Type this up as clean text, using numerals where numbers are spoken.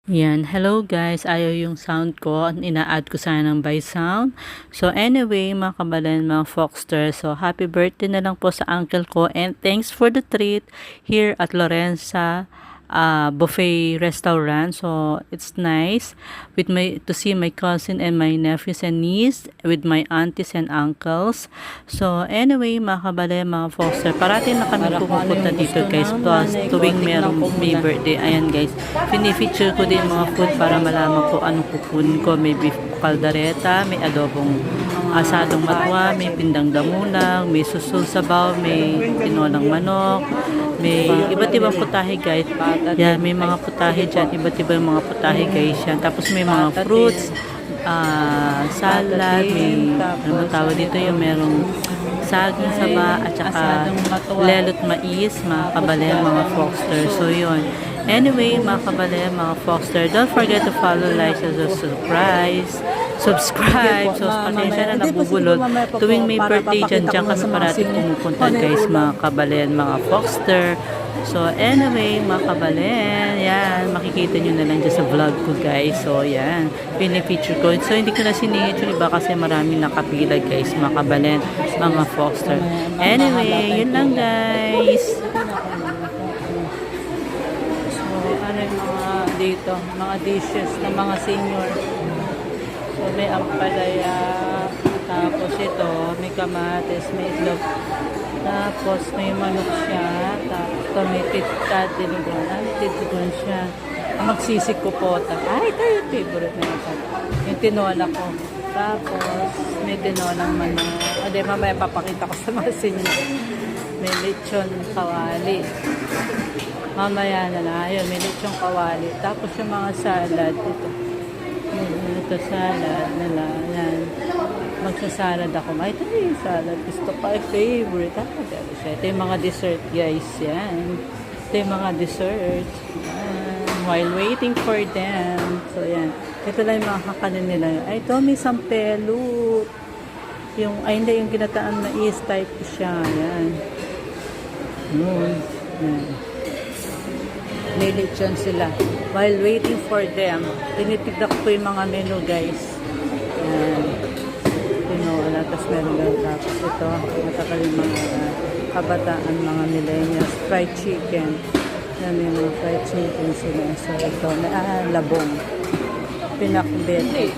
Yan. Hello guys. Ayaw yung sound ko. Ina-add ko sana ng by sound. So anyway, mga kabalan, mga Foxter. So happy birthday na lang po sa uncle ko. And thanks for the treat here at Lorenza buffet restaurant. So it's nice to see my cousin and my nephews and niece with my aunties and uncles. So anyway, mga kabale, mga Foxter, parati na kami pupunta dito guys. Plus tuwing may birthday, ayan guys, pinifeature ko din mga food para malaman ko anong kukunin ko. May beef caldereta, may adobong asadong matwa, may pindang damulang, may susul sabaw, may tinolang manok, may iba't ibang putahe guys. Yan, may mga putahe dyan, iba't ibang mga putahe guys yan. Tapos may mga fruits, salad, may ano tawag dito, yung merong saging saba at saka lelot mais, mga kabale, mga Foxter. So yun. Anyway, mga kabale, mga Foxter, don't forget to follow, like, and subscribe. So, pasensya na nabubulol. Tuwing may birthday dyan kami parati pumupunta guys, mga kabalen, mga Foxter. So, anyway, mga kabalen, yan, makikita nyo na lang dyan sa vlog ko guys. So, yan, pinipicture ko. So, hindi ko na siningit yung iba kasi maraming nakapila guys, mga kabalen, mga Foxter. Anyway, yun lang guys. Ano yung mga dito, mga dishes ng mga senior. So, may ampalaya, tapos ito, may kamatis, may itlog, tapos may manok siya, tapos may titigon siya. Magsisig ko po. Ay, ito yung favorite na ito. Yung tinola ko. Tapos, may tinolang manok. Ade, mamaya papakita ko sa mga senior. May lechon kawali. Mamaya na na. Ayun, may lechong kawali. Tapos yung mga salad. Ito salad nila. Yan. Magsasalad ako. Ay, ito yung salad. Gusto ko. Ay, favorite. Ito yung mga dessert, guys. Yan. Ito yung mga dessert. Yan. While waiting for them. So, yan. Ito lang yung mga kakanin nila. Ay, ito may sampelot. Ay, hindi. Yung ginataan na is type siya. Yan. Yan. May lechon sila. While waiting for them, tinitigdak ko yung mga menu guys. Ayan. Tinola, tapos meron lang. Tapos ito, matakal yung mga kabataan, mga millennials. Fried chicken. Yan yung mga fried chicken sila. So ito, labong. Pinakbet. Okay.